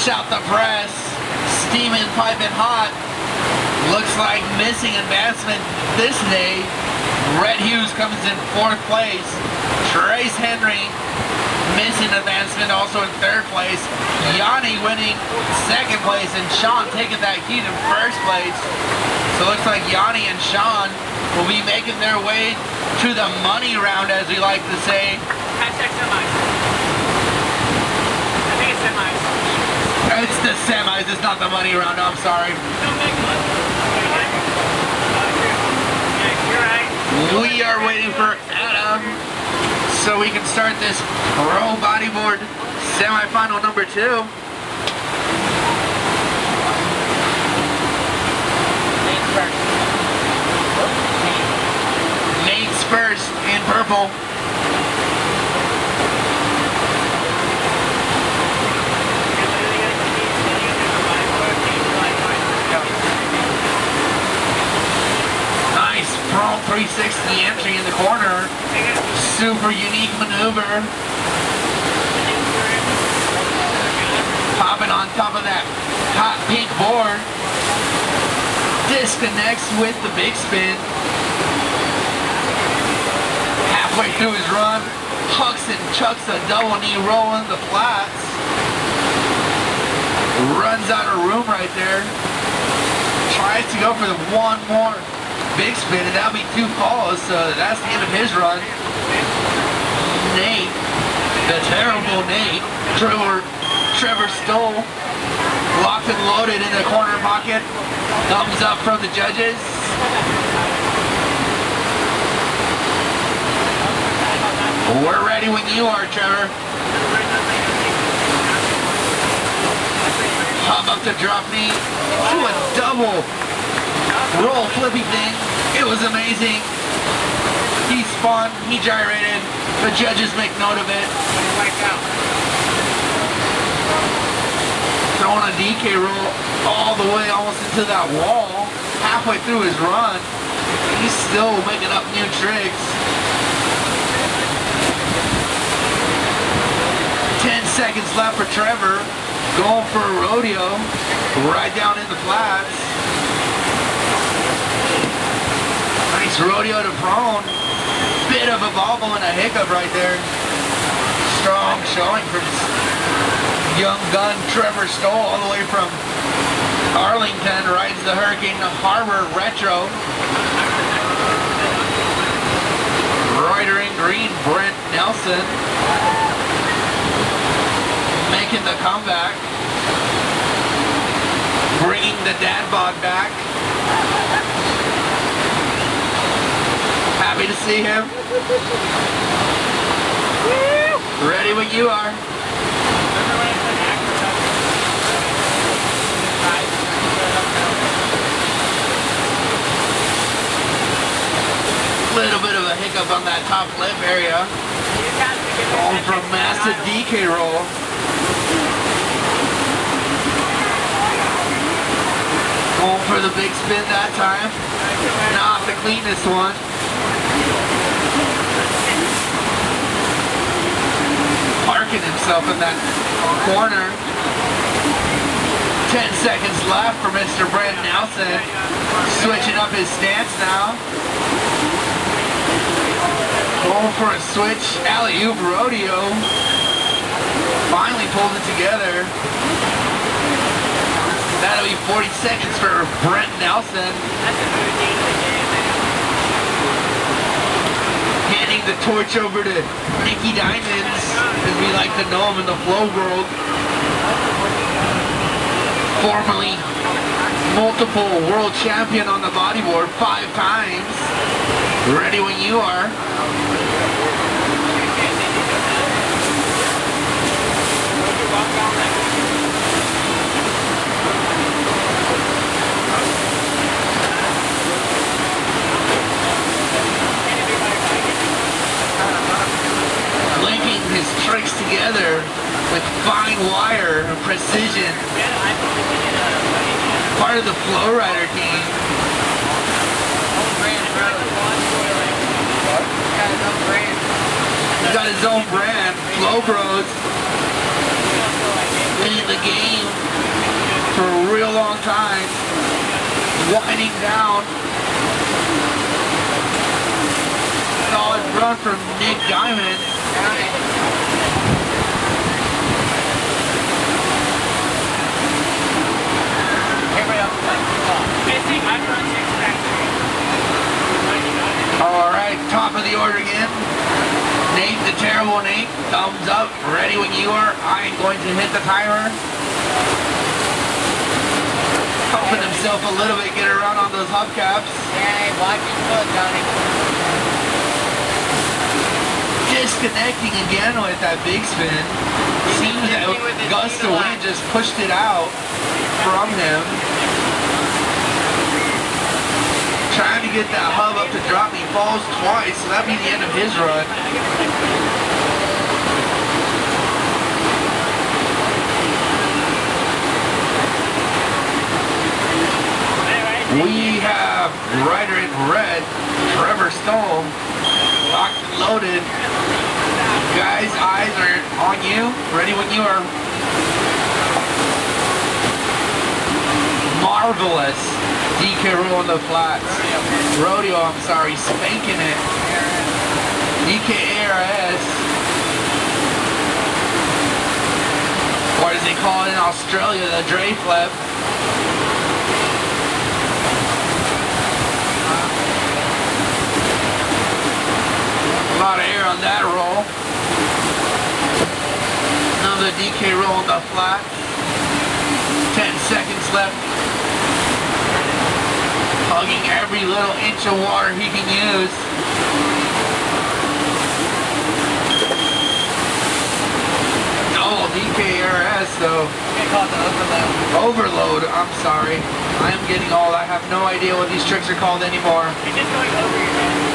Fresh out the press, steaming, piping hot. Looks like missing advancement this day. Red Hughes comes in 4th place. Trace Henry missing advancement, also in 3rd place. Yanni winning 2nd place, and Sean taking that heat in 1st place. So it looks like Yanni and Sean will be making their way to the money round, as we like to say. Hashtag semis. I think it's semis. It's the semis, it's not the money round, I'm sorry. You're right. We are waiting for Adam so we can start this pro bodyboard semifinal number 2. Nate's first in purple. Nice front 360 entry in the corner. Super unique maneuver. Popping on top of that hot pink board. Disconnects with the big spin. Halfway through his run, hucks and chucks a double knee roll in the flats. Runs out of room right there. Tries to go for the one more big spin, and that'll be 2 falls, so that's the end of his run. Nate, the terrible Nate, Trevor Stoll, locked and loaded in the corner pocket. Thumbs up from the judges. We're ready when you are, Trevor. Hop up to drop knee to a double roll flippy thing. It was amazing. He spun, he gyrated. The judges make note of it. Throwing a DK roll all the way almost into that wall. Halfway through his run, he's still making up new tricks. 10 seconds left for Trevor. Going for a rodeo. Right down in the flats. Nice rodeo to prone. Bit of a bobble and a hiccup right there. Strong showing from young gun Trevor Stoll, all the way from Arlington. Rides the Hurricane Harbor Retro. Rider in green, Brent Nelson, making the comeback. Bringing the dad bod back. Happy to see him. Ready when you are. Little bit of a hiccup on that top lip area. Going for a massive DK roll. Going for the big spin that time. Not the cleanest one. Parking himself in that corner. 10 seconds left for Mr. Brent Nelson. Switching up his stance now. Going for a switch alley-oop rodeo. Finally pulled it together. That'll be 40 seconds for Brent Nelson. Handing the torch over to Nicky Diamonds, as we like to know him in the flow world. Formerly multiple world champion on the bodyboard 5 times. Ready when you are. Linking his tricks together with fine wire and precision. Part of the FlowRider team. He's got his own brand, Flowbros. Winning the game long time. Winding down. Solid run from Nick Diamond. Alright, top of the order again. Nate the Terrible Nate, thumbs up, ready when you are. I am going to hit the timer. Helping himself a little bit, get a run on those hubcaps. Hey, watch his foot, Johnny. Disconnecting again with that big spin. Seems that gust of wind just pushed it out from him. Trying to get that hub up to drop. He falls twice, so that'd be the end of his run. We have rider in red, Trevor Stoll, locked and loaded. Guys, eyes are on you. Ready when you are. Marvelous DK roll on the flats. Rodeo, I'm sorry, spanking it. DK ARS. Or as they call it in Australia, the Dre flip. A lot of air on that roll. Another DK roll on the flat. 10 seconds left. Hugging every little inch of water he can use. Oh, DKRS though. Overload, I'm sorry. I am getting old. I have no idea what these tricks are called anymore. It's just going over your head.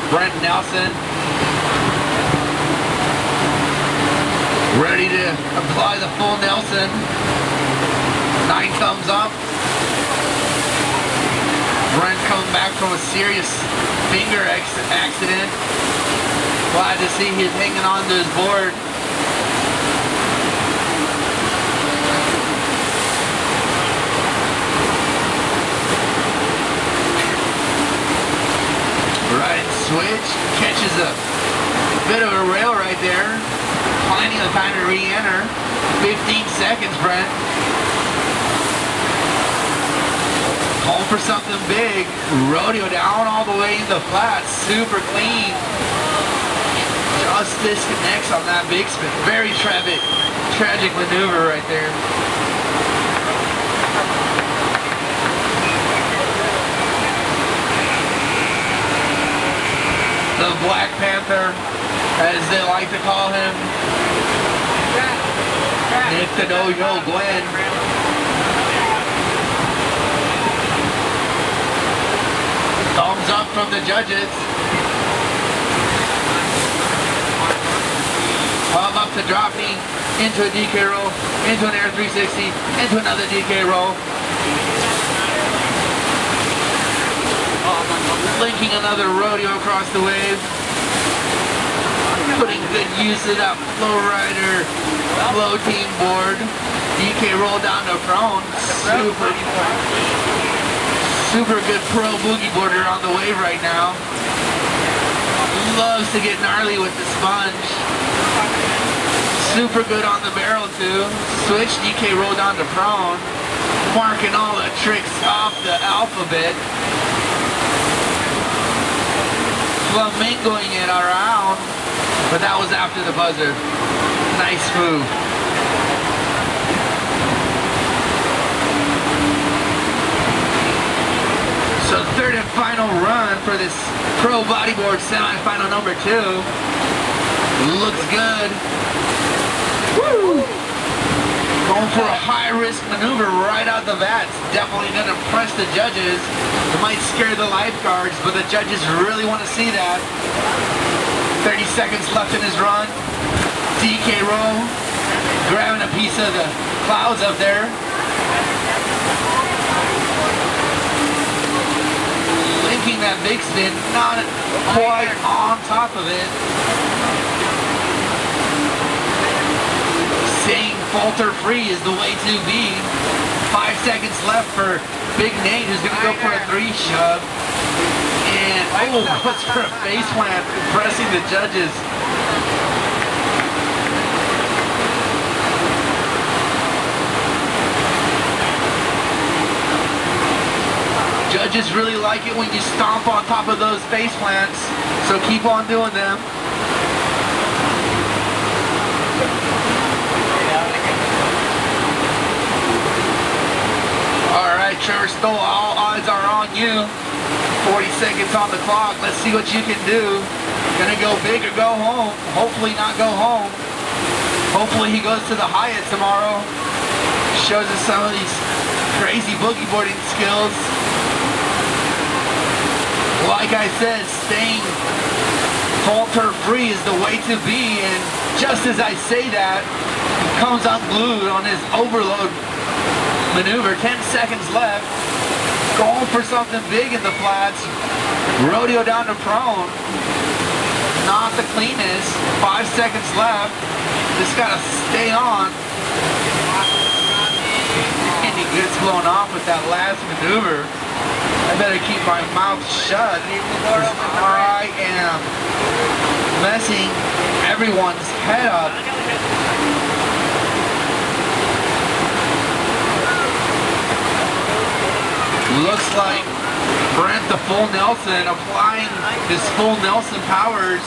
Brent Nelson, ready to apply the full Nelson. 9 thumbs up. Brent coming back from a serious finger accident. Glad to see he's hanging on to his board. Switch, catches a bit of a rail right there. Plenty of time to re-enter. 15 seconds, Brent. Home for something big. Rodeo down all the way in the flat. Super clean. Just disconnects on that big spin. Very tragic maneuver right there. The Black Panther, as they like to call him. Nick the Dojo Glenn. Thumbs up from the judges. Hub up to drop knee, into a DK roll, into an air 360, into another DK roll. Linking another rodeo across the wave. Putting good use of that FlowRider flow team board. DK roll down to prone. Super good pro boogie boarder on the wave right now. Loves to get gnarly with the sponge. Super good on the barrel too. Switch DK roll down to prone. Marking all the tricks off the alphabet. Flamingoing it around, but that was after the buzzer. Nice move. So third and final run for this pro bodyboard semi-final number 2. Looks good. Woo! Going for a high-risk maneuver right out the bat. It's definitely going to impress the judges. It might scare the lifeguards, but the judges really want to see that. 30 seconds left in his run. DK roll. Grabbing a piece of the clouds up there. Linking big spin, not quite on top of it. Staying falter free is the way to be. 5 seconds left for Big Nate, who's going to go for a 3 shove. And, oh, what's for a face plant, impressing the judges. Judges really like it when you stomp on top of those face plants, so keep on doing them. Alright, Trevor Stoll, all odds are on you. 40 seconds on the clock. Let's see what you can do. Gonna go big or go home. Hopefully not go home. Hopefully he goes to the Hyatt tomorrow. Shows us some of these crazy boogie boarding skills. Like I said, staying falter free is the way to be, and just as I say that, he comes unglued on his overload maneuver. 10 seconds left. Going for something big in the flats. Rodeo down to prone. Not the cleanest. 5 seconds left. Just gotta stay on. And he gets blown off with that last maneuver. I better keep my mouth shut, because I am messing everyone's head up. Looks like Brent the full Nelson applying his full Nelson powers